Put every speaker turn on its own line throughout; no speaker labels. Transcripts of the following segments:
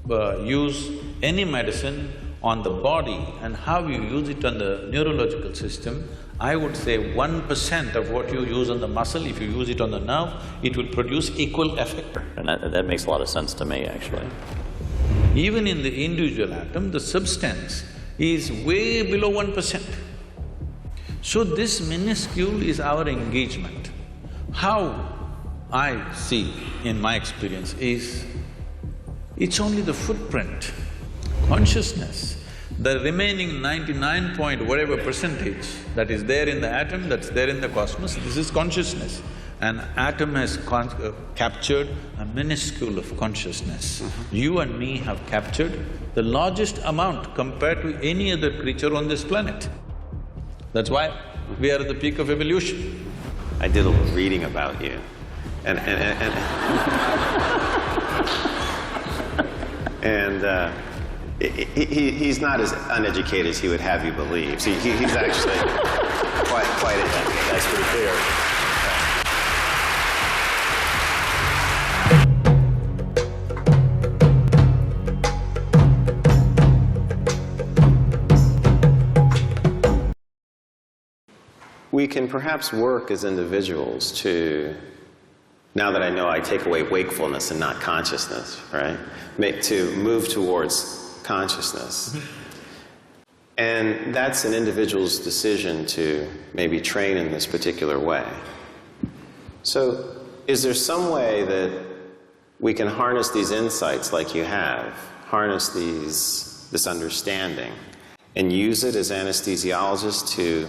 use any medicine on the body and how you use it on the neurological system, I would say 1% of what you use on the muscle, if you use it on the nerve, it will produce equal effect.
And that makes a lot of sense to me, actually.
Even in the individual atom, the substance is way below 1%. So this minuscule is our engagement. How I see in my experience is, it's only the footprint. Consciousness, the remaining 99 point whatever percentage that is there in the atom, that's there in the cosmos, this is consciousness. An atom has captured a minuscule of consciousness. You and me have captured the largest amount compared to any other creature on this planet. That's why we are at the peak of evolution.
I did a little reading about you, and he's not as uneducated as he would have you believe. See, he's actually quite
That's pretty clear.
We can perhaps work as individuals to, now that I know I take away wakefulness and not consciousness, right? To move towards consciousness. And that's an individual's decision to maybe train in this particular way. So, is there some way that we can harness these insights like you have, harness this understanding, and use it as anesthesiologists to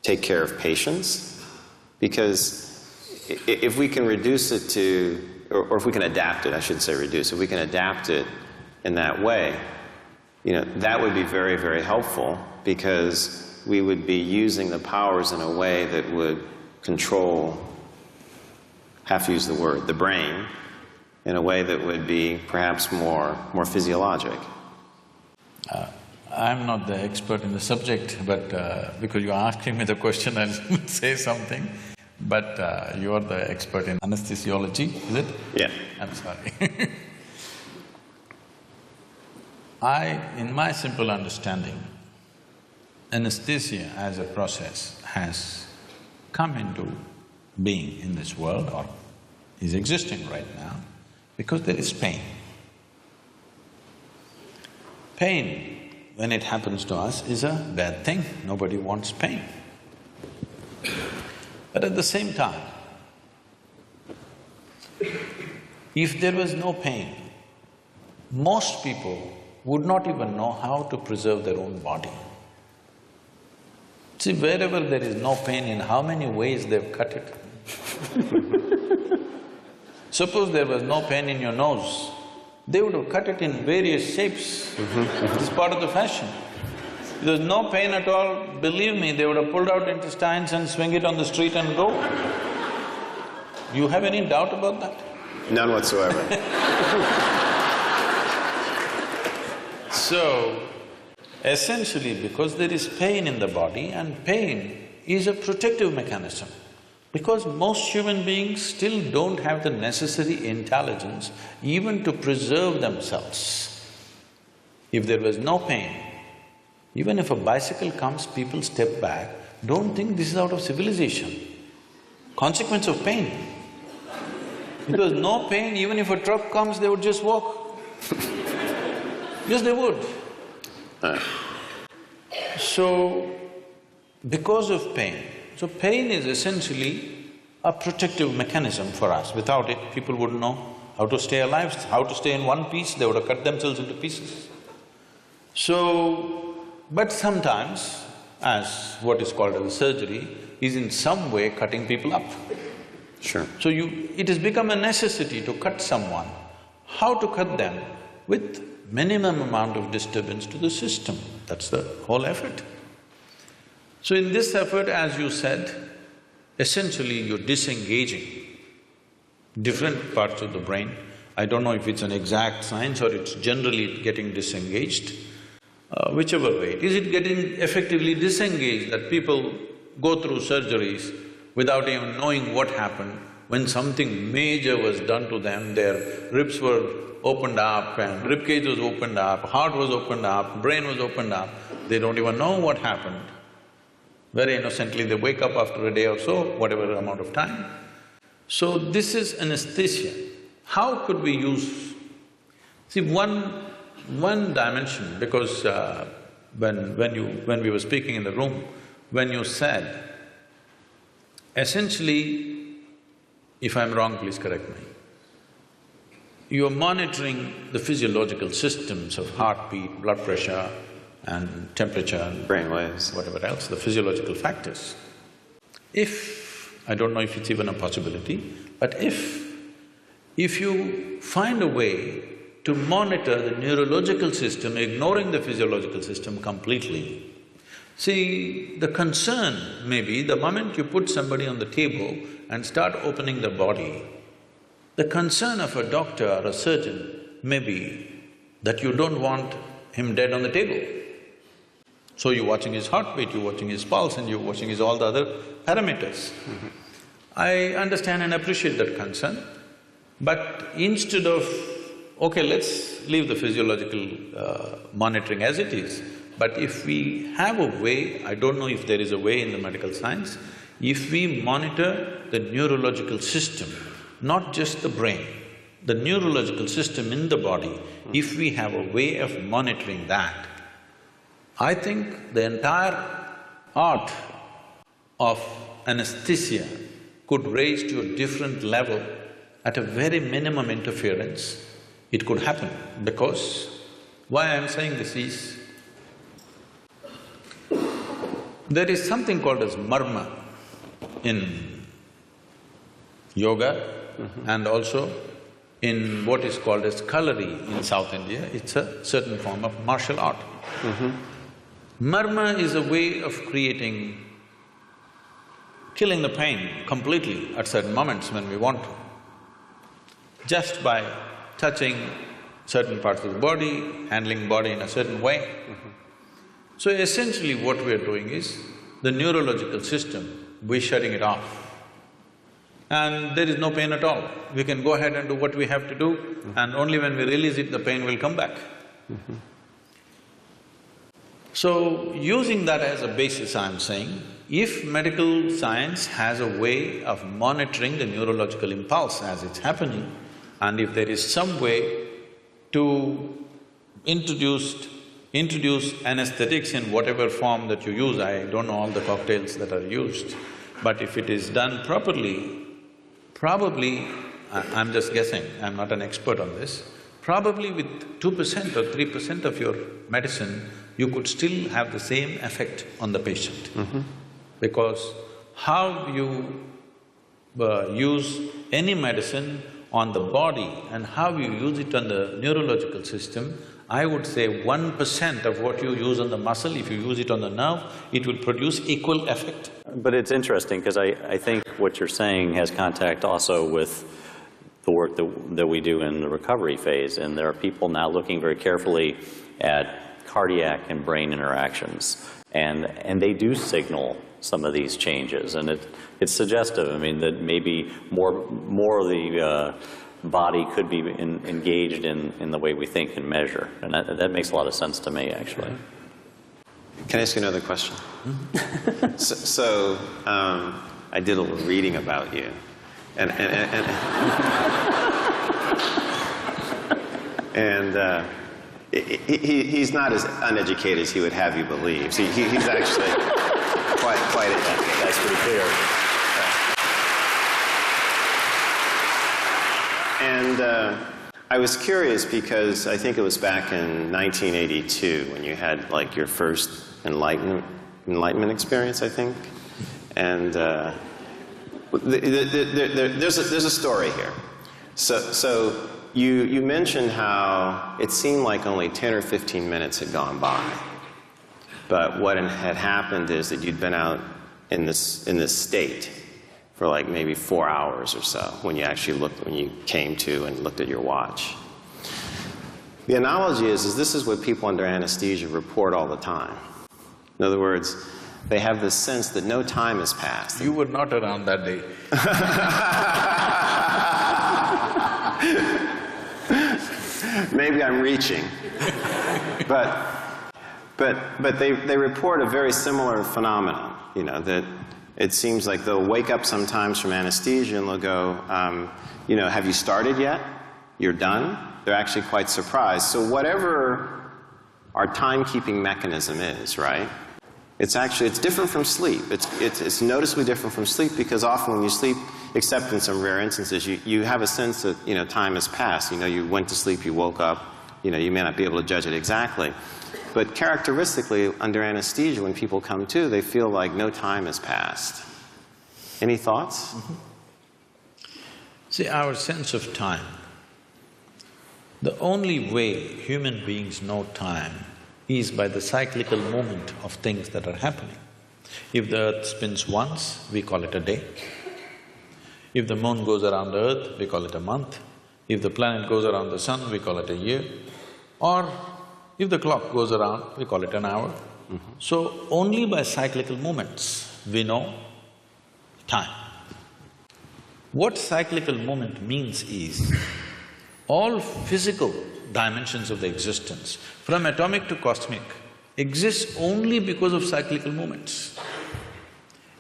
take care of patients? Because if we can reduce it to, or if we can adapt it, I shouldn't say reduce, if we can adapt it in that way, you know, that would be very, very helpful, because we would be using the powers in a way that would control, have to use the word, the brain, in a way that would be perhaps more physiologic.
I'm not the expert in the subject, but because you're asking me the question, I'll say something. But you are the expert in anesthesiology, is it?
Yeah.
I'm sorry. In my simple understanding, anesthesia as a process has come into being in this world, or is existing right now, because there is pain. Pain, when it happens to us, is a bad thing. Nobody wants pain. But at the same time, if there was no pain, most people would not even know how to preserve their own body. See, wherever there is no pain, in how many ways they've cut it. Suppose there was no pain in your nose, they would have cut it in various shapes. It's part of the fashion. If there's no pain at all, believe me, they would have pulled out intestines and swing it on the street and go. You have any doubt about that?
None whatsoever.
So, essentially, because there is pain in the body, and pain is a protective mechanism, because most human beings still don't have the necessary intelligence even to preserve themselves. If there was no pain, even if a bicycle comes, people step back, don't think this is out of civilization. Consequence of pain. If there was no pain, even if a truck comes, they would just walk. Yes, they would. So, because of pain, so pain is essentially a protective mechanism for us. Without it, people wouldn't know how to stay alive, how to stay in one piece, they would have cut themselves into pieces. So, but sometimes, as what is called as surgery, is in some way cutting people up.
Sure.
So it has become a necessity to cut someone. How to cut them? With minimum amount of disturbance to the system. That's the whole effort. So in this effort, as you said, essentially you're disengaging different parts of the brain. I don't know if it's an exact science or it's generally getting disengaged. Whichever way, is it getting effectively disengaged that people go through surgeries without even knowing what happened, when something major was done to them, their ribs were opened up and ribcage was opened up, heart was opened up, brain was opened up, they don't even know what happened. Very innocently, they wake up after a day or so, whatever amount of time. So this is anesthesia. How could we use… See, one dimension, because when we were speaking in the room, when you said, essentially, if I'm wrong, please correct me, you're monitoring the physiological systems of heartbeat, blood pressure and temperature,
Brain waves.
whatever else, the physiological factors. If, I don't know if it's even a possibility, but if you find a way to monitor the neurological system, ignoring the physiological system completely, see, the concern may be the moment you put somebody on the table and start opening the body, the concern of a doctor or a surgeon may be that you don't want him dead on the table. So you're watching his heartbeat, you're watching his pulse and you're watching his all the other parameters. I understand and appreciate that concern, but instead of, okay, let's leave the physiological monitoring as it is, but if we have a way, I don't know if there is a way in the medical science, if we monitor the neurological system, not just the brain, the neurological system in the body, if we have a way of monitoring that, I think the entire art of anesthesia could raise to a different level. At a very minimum interference, it could happen, because why I'm saying this is, there is something called as Marma in yoga and also in what is called as Kalari in South India. It's a certain form of martial art. Marma is a way of killing the pain completely at certain moments when we want to, just by touching certain parts of the body, handling body in a certain way. So essentially what we're doing is, the neurological system, we're shutting it off. And there is no pain at all. We can go ahead and do what we have to do, and only when we release it, the pain will come back. So, using that as a basis, I'm saying, if medical science has a way of monitoring the neurological impulse as it's happening, and if there is some way to introduce anesthetics in whatever form that you use, I don't know all the cocktails that are used, but if it is done properly, probably, I'm just guessing, I'm not an expert on this, probably with 2% or 3% of your medicine, you could still have the same effect on the patient. Because how you use any medicine on the body and how you use it on the neurological system, I would say 1% of what you use on the muscle, if you use it on the nerve, it will produce equal effect.
But it's interesting, because I think what you're saying has contact also with the work that we do in the recovery phase, and there are people now looking very carefully at cardiac and brain interactions, and they do signal some of these changes, and it's suggestive. I mean, that maybe more of the body could be engaged in the way we think and measure, and that makes a lot of sense to me, actually.
Can I ask you another question? So, I did a little reading about you, and he's not as uneducated as he would have you believe. See, he's actually quite educated.
That's pretty clear.
And I was curious because I think it was back in 1982 when you had like your first enlightenment experience, I think. And there's a story here. So you mentioned how it seemed like only 10 or 15 minutes had gone by. But what had happened is that you'd been out in this state for like maybe 4 hours or so when you came to and looked at your watch. The analogy is this is what people under anesthesia report all the time. In other words, they have this sense that no time has passed.
You were not around that day.
maybe I'm reaching. But they report a very similar phenomenon, you know, that it seems like they'll wake up sometimes from anesthesia and they'll go, you know, have you started yet? You're done? They're actually quite surprised. So whatever our timekeeping mechanism is, right? It's different from sleep. It's noticeably different from sleep because often when you sleep, except in some rare instances, you have a sense that, you know, time has passed. You know, you went to sleep, you woke up, you know, you may not be able to judge it exactly. But characteristically, under anesthesia, when people come to, they feel like no time has passed. Any thoughts?
Mm-hmm. See, our sense of time, the only way human beings know time is by the cyclical movement of things that are happening. If the earth spins once, we call it a day. If the moon goes around the earth, we call it a month. If the planet goes around the sun, we call it a year. Or if the clock goes around, we call it an hour. Mm-hmm. So only by cyclical movements we know time. What cyclical movement means is, all physical dimensions of the existence, from atomic to cosmic, exists only because of cyclical movements.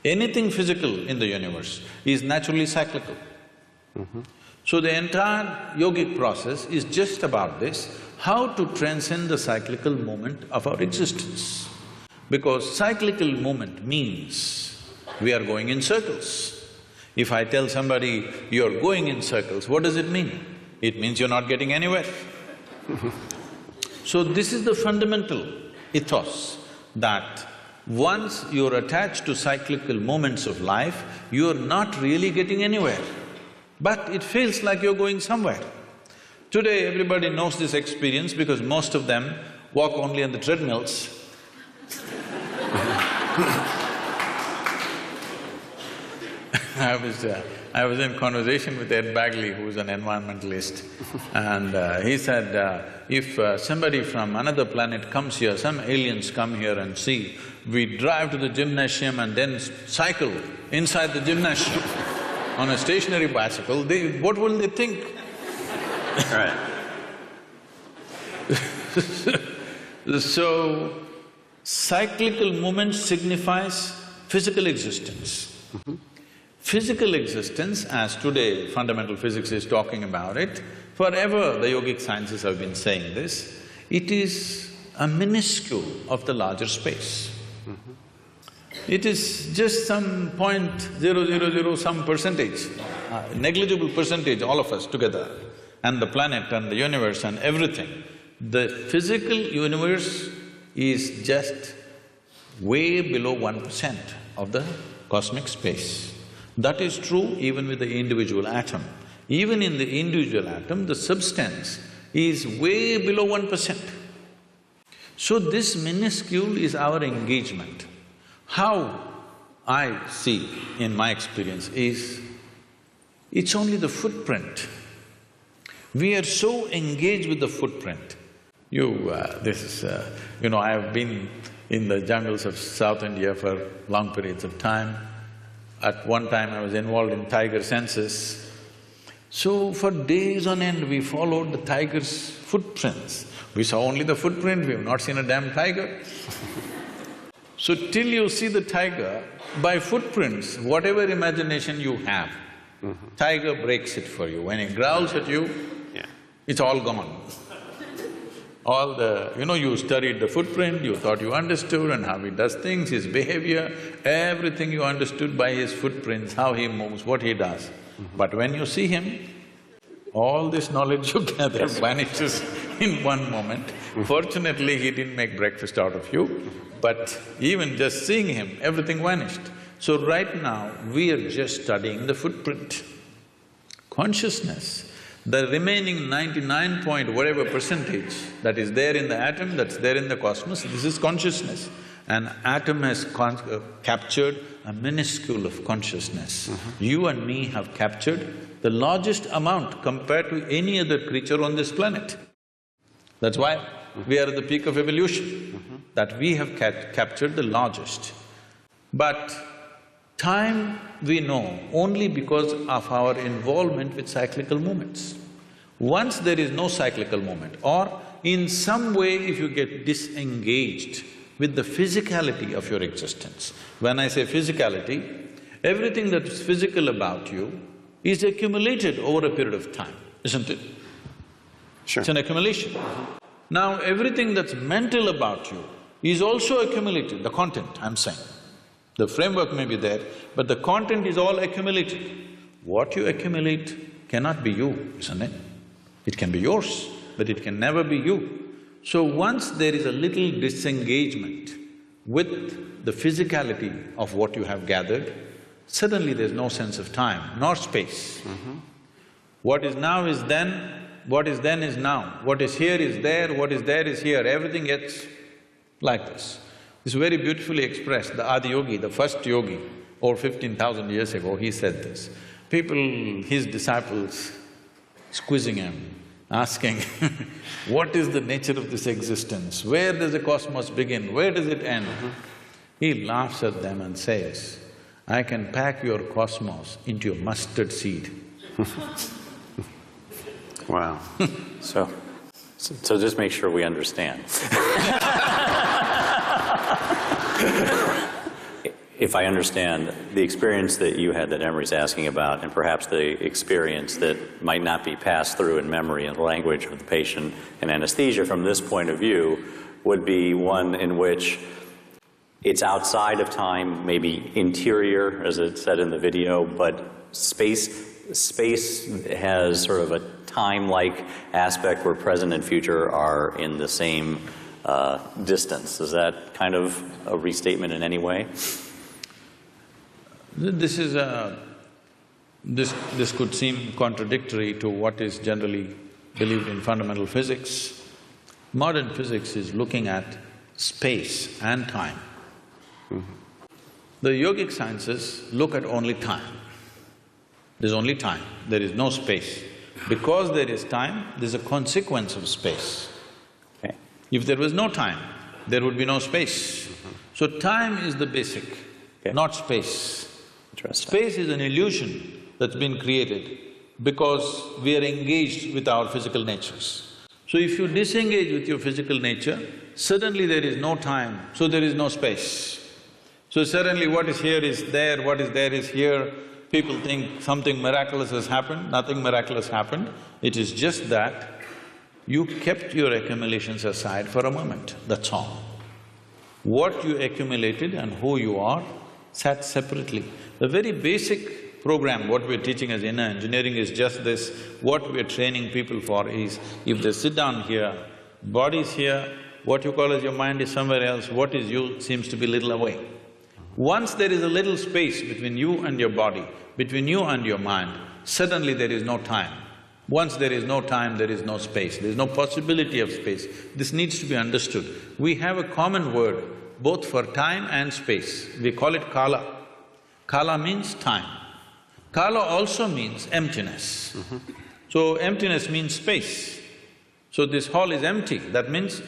Anything physical in the universe is naturally cyclical. Mm-hmm. So the entire yogic process is just about this, how to transcend the cyclical movement of our existence. Because cyclical movement means we are going in circles. If I tell somebody, you're going in circles, what does it mean? It means you're not getting anywhere. So this is the fundamental ethos, that once you're attached to cyclical moments of life, you're not really getting anywhere. But it feels like you're going somewhere. Today, everybody knows this experience because most of them walk only on the treadmills. I was in conversation with Ed Bagley, who's an environmentalist, and he said, if somebody from another planet comes here, some aliens come here and see, we drive to the gymnasium and then cycle inside the gymnasium on a stationary bicycle, what will they think?
Right.
So, cyclical movement signifies physical existence. Mm-hmm. Physical existence, as today fundamental physics is talking about it, forever the yogic sciences have been saying this, it is a minuscule of the larger space. Mm-hmm. It is just some 0.000 some percentage, negligible percentage, all of us together, and the planet and the universe and everything. The physical universe is just way below 1% of the cosmic space. That is true even with the individual atom. Even in the individual atom, the substance is way below 1%. So this minuscule is our engagement. How I see in my experience is, it's only the footprint. We are so engaged with the footprint. I have been in the jungles of South India for long periods of time. At one time I was involved in tiger census. So for days on end we followed the tiger's footprints. We saw only the footprint, we have not seen a damn tiger. So till you see the tiger, by footprints, whatever imagination you have, tiger breaks it for you. When he growls at you, it's all gone. All the… you studied the footprint, you thought you understood and how he does things, his behavior, everything you understood by his footprints, how he moves, what he does. But when you see him, all this knowledge you gather vanishes in one moment. Fortunately, he didn't make breakfast out of you, but even just seeing him, everything vanished. So right now, we are just studying the footprint. Consciousness, the remaining 99 point whatever percentage that is there in the atom, that's there in the cosmos, this is consciousness. An atom has captured a minuscule of consciousness. You and me have captured the largest amount compared to any other creature on this planet. That's why we are at the peak of evolution, that we have captured the largest. But time we know only because of our involvement with cyclical movements. Once there is no cyclical movement, or in some way if you get disengaged with the physicality of your existence. When I say physicality, everything that is physical about you is accumulated over a period of time, isn't it?
Sure.
It's an accumulation. Now, everything that's mental about you is also accumulated, the content, I'm saying. The framework may be there, but the content is all accumulated. What you accumulate cannot be you, isn't it? It can be yours, but it can never be you. So once there is a little disengagement with the physicality of what you have gathered, suddenly there's no sense of time nor space. What is now is then, what is then is now, what is here is there, what is there is here, everything gets like this. It's very beautifully expressed. The Adiyogi, the first yogi, over 15,000 years ago, he said this. People, his disciples, squeezing him, asking, what is the nature of this existence? Where does the cosmos begin? Where does it end? He laughs at them and says, I can pack your cosmos into a mustard seed.
Wow.
So just make sure we understand. If I understand, the experience that you had that Emery's asking about, and perhaps the experience that might not be passed through in memory and language of the patient in anesthesia from this point of view, would be one in which it's outside of time, maybe interior, as it said in the video, but space has sort of a time-like aspect where present and future are in the same distance. Is that kind of a restatement in any way?
This could seem contradictory to what is generally believed in fundamental physics. Modern physics is looking at space and time. The yogic sciences look at only time. There's only time, there is no space. Because there is time, there's a consequence of space.
Okay.
If there was no time, there would be no space. So time is the basic, not space. Space is an illusion that's been created because we are engaged with our physical natures. So if you disengage with your physical nature, suddenly there is no time, so there is no space. So suddenly what is here is there, what is there is here. People think something miraculous has happened, nothing miraculous happened. It is just that you kept your accumulations aside for a moment, that's all. What you accumulated and who you are sat separately. The very basic program, what we're teaching as inner engineering is just this. What we're training people for is, if they sit down here, body's here, what you call as your mind is somewhere else, what is you seems to be little away. Once there is a little space between you and your body, between you and your mind, suddenly there is no time. Once there is no time, there is no space, there is no possibility of space. This needs to be understood. We have a common word both for time and space. We call it kala. Kala means time. Kala also means emptiness. So emptiness means space. So this hall is empty, that means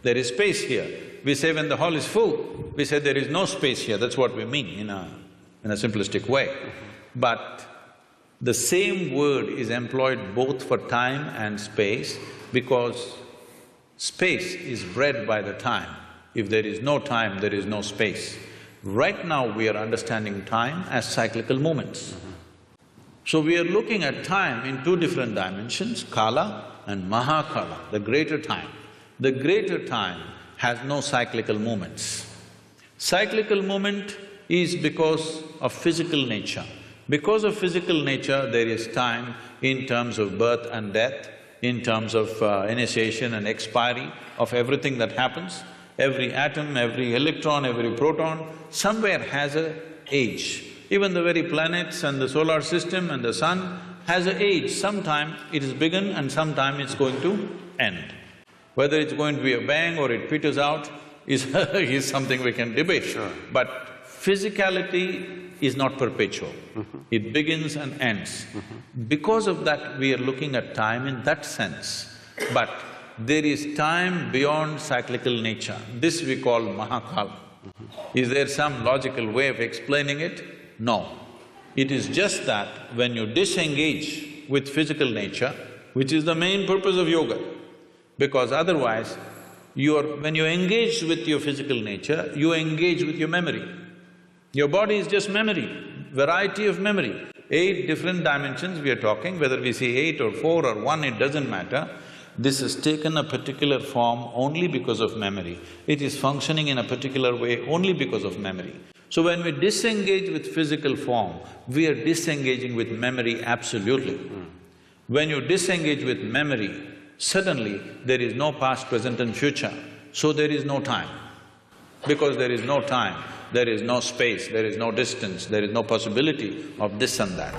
there is space here. We say when the hall is full, we say there is no space here, that's what we mean in a simplistic way. But the same word is employed both for time and space because space is bred by the time. If there is no time, there is no space. Right now we are understanding time as cyclical movements. So we are looking at time in two different dimensions, kala and mahakala, the greater time. The greater time has no cyclical movements. Cyclical movement is because of physical nature. Because of physical nature, there is time in terms of birth and death, in terms of initiation and expiry of everything that happens. Every atom, every electron, every proton, somewhere has an age. Even the very planets and the solar system and the sun has an age. Sometime it is begun and sometime it's going to end. Whether it's going to be a bang or it peters out is is something we can debate.
Sure.
But physicality is not perpetual. It begins and ends. Because of that, we are looking at time in that sense. But there is time beyond cyclical nature. This we call mahakala. Is there some logical way of explaining it? No. It is just that when you disengage with physical nature, which is the main purpose of yoga. Because otherwise, when you engage with your physical nature, you engage with your memory. Your body is just memory, variety of memory. 8 different dimensions we are talking, whether we see 8 or 4 or 1, it doesn't matter. This has taken a particular form only because of memory. It is functioning in a particular way only because of memory. So when we disengage with physical form, we are disengaging with memory absolutely. When you disengage with memory, suddenly there is no past, present and future, so there is no time. Because there is no time, there is no space, there is no distance, there is no possibility of this and that.